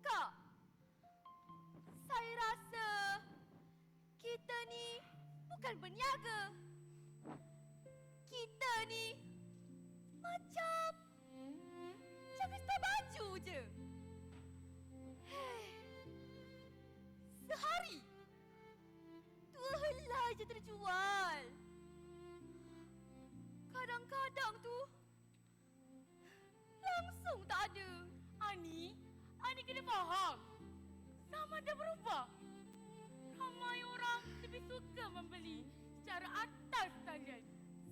Kak, saya rasa kita ni bukan berniaga. Kita ni macam jaga star baju je. Sehari 2 helai je terjual. Kadang-kadang tu langsung tak ada. Ani kena faham. Zaman dah berubah. Ramai orang lebih suka membeli secara atas talian.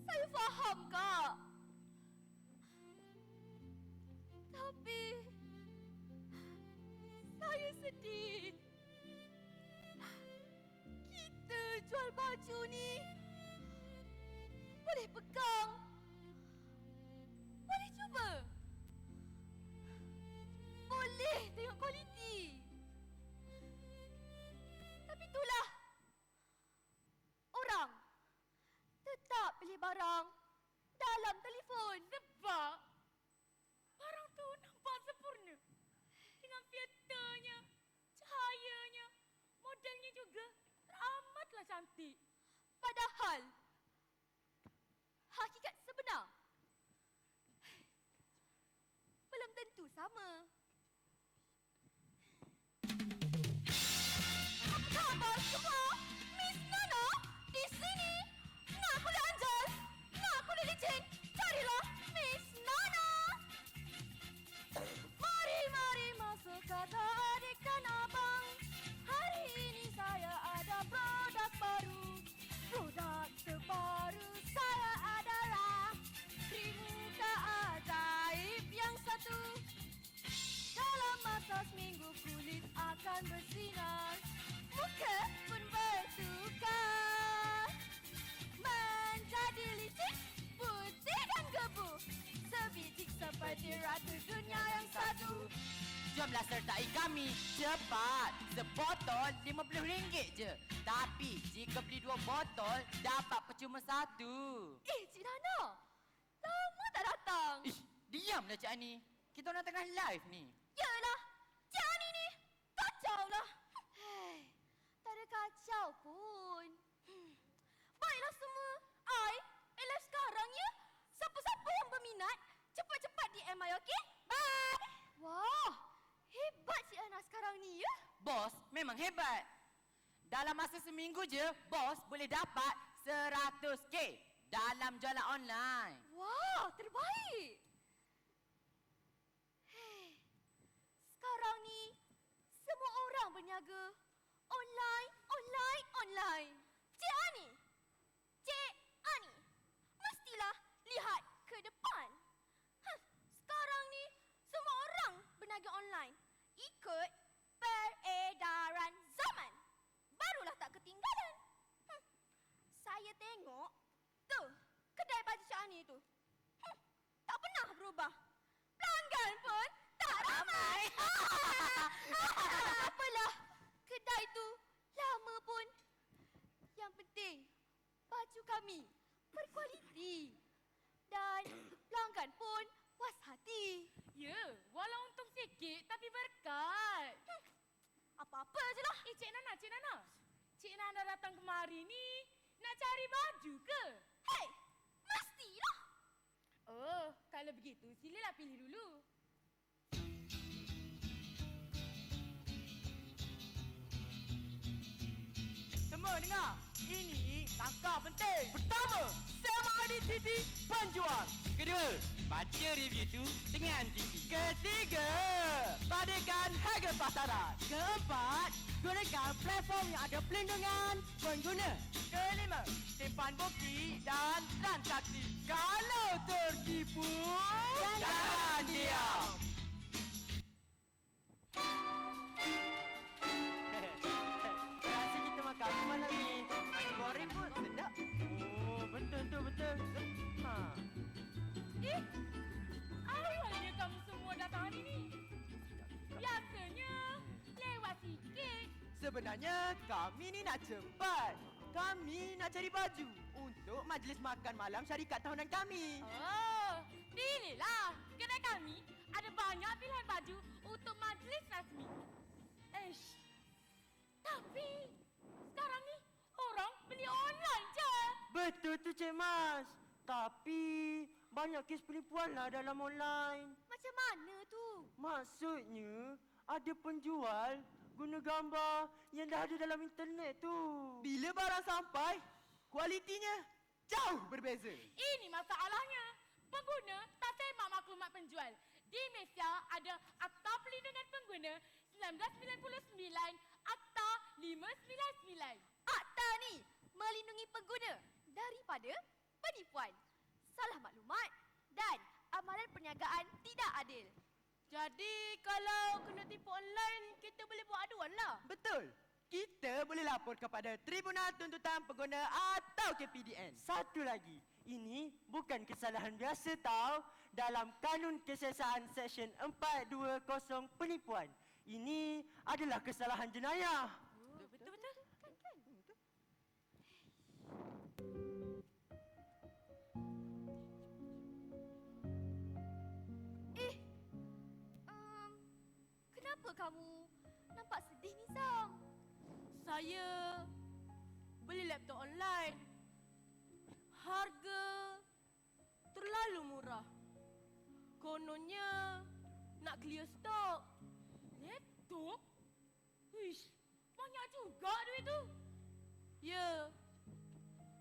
Saya faham, Kak. Tapi saya sedih. Kita jual baju ni boleh pegang, boleh cuba, boleh tengok kualiti. Tapi itulah, orang tetap pilih barang dalam telefon. Sebab barang tu nampak sempurna. Dengan filternya, cahayanya, modelnya juga teramatlah cantik. Padahal hakikat sebenar belum tentu sama. Apa khabar semua? Miss Nana di sini. Nak kulit anjas, nak kulit licin, carilah Miss Nana. Mari masuk kata adik dan abang. Hari ini saya ada produk baru. Produk terbaru saya adalah krim muka ajaib yang satu. Dalam masa seminggu kulit akan bersinar, muka pun bertukar menjadi licin, putih dan gebu, sebiji seperti ratu dunia yang satu. Jomlah sertai kami. Cepat. Sebotol RM50 je. Tapi jika beli 2 botol, dapat percuma 1. Cik Nana, lama tak datang. Diamlah Cik Ani. Kita orang tengah live ni. Yalah, Cik Ani ni kacau lah. Tak ada kacau pun. Baiklah semua, live sekarang ya. Siapa-siapa yang berminat, cepat-cepat DM I, okey? Bye! Wah, hebat Cik Ana sekarang ni ya. Bos memang hebat. Dalam masa seminggu je, bos boleh dapat 100K dalam jualan online. Wah, terbaik. Sekarang ni, semua orang berniaga. online. Cik Ani. Cik Ani. Mestilah lihat ke depan. Sekarang ni semua orang berniaga online. Ikut peredaran zaman. Barulah tak ketinggalan. Saya tengok tu kedai baju Cik Ani tu. Tak pernah berubah. Pelanggan pun tak ramai. Apalah, kedai tu lama pun. Yang penting, baju kami berkualiti. Dan pelanggan pun puas hati. Ya, walau untung sikit tapi berkat. Apa-apa je lah. Cik Nana, Cik Nana. Cik Nana datang kemari ni nak cari baju ke? Hei, mestilah. Oh, kalau begitu silalah pilih dulu. Semua dengar. Ini langkah penting. Pertama, sama ada titik penjual. Kedua, baca review tu dengan tinggi. Ketiga, padatkan harga pasaran. Keempat, gunakan platform yang ada pelindungan pengguna. Kelima, simpan bukti dan transaksi. Kalau tertipu, jangan diam. Rasa kita makan malam ni. Nasi goreng pun sedap. Oh, betul. Awalnya kamu semua datang hari ni. Biasanya lewat sikit. Sebenarnya kami ni nak cepat. Kami nak cari baju untuk majlis makan malam syarikat tahunan kami. Oh, pilihlah. Kedai kami ada banyak pilihan baju untuk majlis rasmi. Tapi sekarang ni orang beli online je. Betul tu Cik Mas. Tapi banyak kes penipuan lah dalam online. Macam mana tu? Maksudnya ada penjual guna gambar yang dah ada dalam internet tu. Bila barang sampai, kualitinya jauh berbeza. Ini masalahnya. Pengguna tak semak maklumat penjual. Di Malaysia ada Akta Perlindungan Pengguna 1999, Akta 599. Akta ni melindungi pengguna daripada penipuan, salah maklumat dan amalan perniagaan tidak adil. Jadi kalau kena tipu online, kita boleh buat aduan lah. Betul. Kita boleh lapor kepada Tribunal Tuntutan Pengguna atau KPDN. Satu lagi, ini bukan kesalahan biasa tau dalam Kanun Kesiasaan Seksyen 420 penipuan. Ini adalah kesalahan jenayah. Betul. Kenapa kamu nampak sedih ni, Sam? Saya beli laptop online. Harga terlalu murah. Kononnya nak clear stok. Laptop? Wish, banyak juga duit tu. Ya,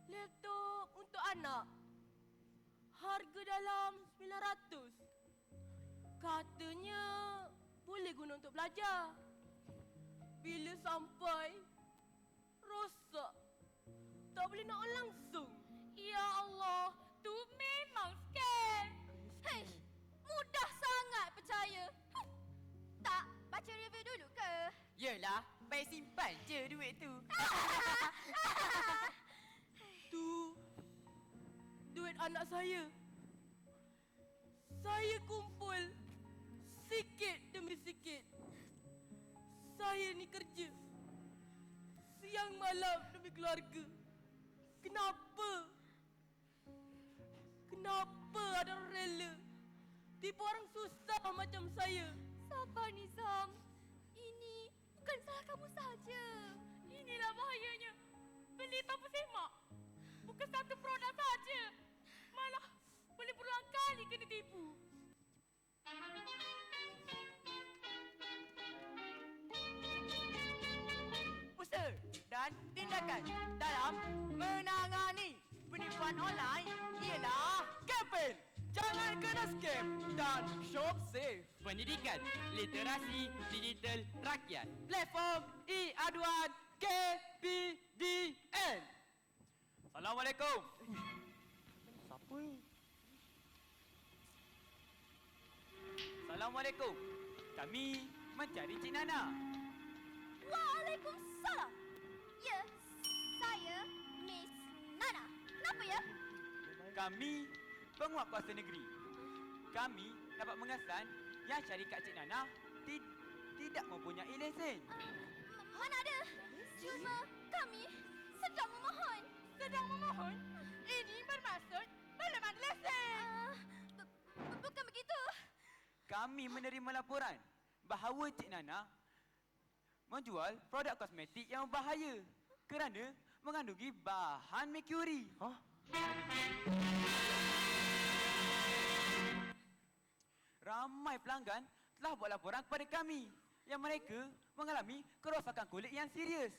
laptop untuk anak. Harga dalam 900. Katanya boleh guna untuk belajar. Bila sampai, rosak. Tak boleh nak on langsung. Ya Allah, tu memang scam. Hei, mudah sangat percaya. Tak baca review dulu ke? Yelah, baik simpan je duit tu. Tu duit anak saya. Saya kumpul sikit demi sikit. Saya ni kerja siang malam demi keluarga. Kenapa ada orang rela tipu orang susah macam saya? Sabar, Nizam. Ini bukan salah kamu saja. Inilah bahayanya. Beli tanpa semak. Bukan satu produk saja. Malah boleh berulang kali kena tipu. Usaha dan tindakan dalam menangani penipuan online ialah kempen Jangan Kena Scam dan Shop Safe. Pendidikan Literasi Digital Rakyat. Platform e-aduan KPDN. Assalamualaikum. Siapa ni? Assalamualaikum. Kami mencari Cik Nana. Waalaikumsalam. Ya, saya Miss Nana. Kenapa ya? Kami penguat kuasa negeri. Kami dapat mengesan yang syarikat Cik Nana tidak mempunyai lesen. Mana ada? Cuma kami sedang memohon. Sedang memohon? Ini bermaksud belum ada lesen. Bukan begitu. Kami menerima laporan bahawa Cik Nana menjual produk kosmetik yang berbahaya kerana mengandungi bahan merkuri. Hah? Ramai pelanggan telah buat laporan kepada kami yang mereka mengalami kerosakan kulit yang serius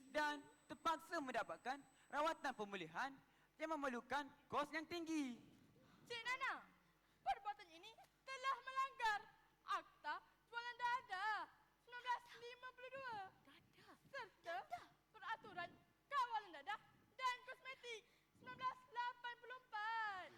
dan terpaksa mendapatkan rawatan pemulihan yang memerlukan kos yang tinggi. Cik Nana, perbuatan ini telah melanggar Akta Jualan Dadah 1952 serta Peraturan Kawalan Dadah dan Kosmetik 1984.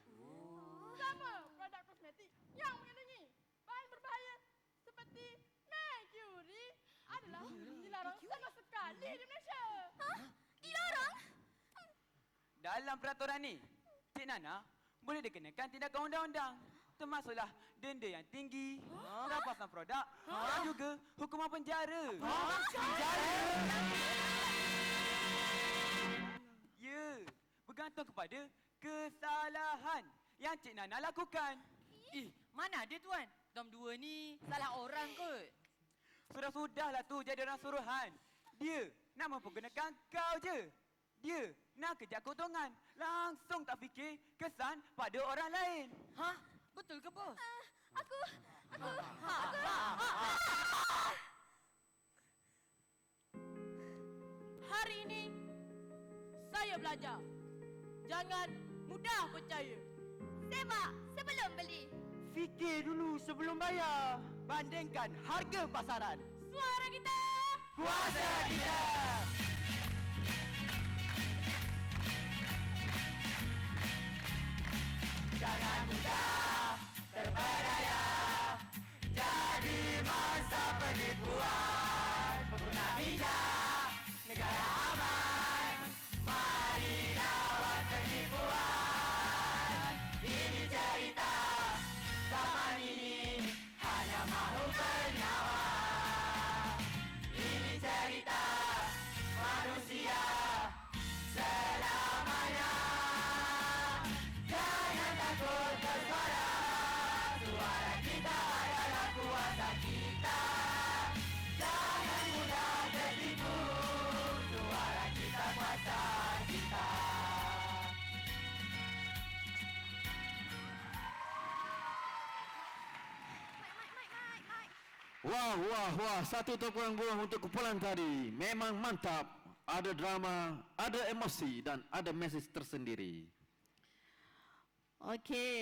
Sama produk kosmetik yang mengandungi bahan berbahaya seperti merkuri adalah dilarang sama sekali di Malaysia. Hah? Dilarang? Dalam peraturan ni, Cik Nana boleh dikenakan tindakan undang-undang, termasuklah denda yang tinggi, rampasan produk dan juga hukuman penjara. Ya, bergantung kepada kesalahan yang Cik Nana lakukan. Mana ada tuan? Dom 2 ni salah orang kot. Sudah-sudahlah tu jadi orang suruhan. Dia nak mempergunakan kau je. Dia nak kejar keuntungan. Langsung tak fikir kesan pada orang lain. Hah? Betul ke bos? Aku Hari ini saya belajar. Jangan mudah percaya. semak sebelum beli. Fikir dulu sebelum bayar. Bandingkan harga pasaran. Suara kita. Kuasa kita. Jangan mudah terpedaya. Jadi masa penipuan. Pengguna bijak, negara aman. Mari lawan penipuan. Ini cerita zaman ini hanya mahu bernyawa. Ini cerita manusia selamanya. Jangan takut bersuara. Suara kita adalah kuasa kita. Jangan mudah tertipu. Suara kita kuasa kita. Wah, wah, wah. Satu tepuan buah untuk kumpulan tadi. Memang mantap. Ada drama, ada emosi dan ada mesej tersendiri. Okey.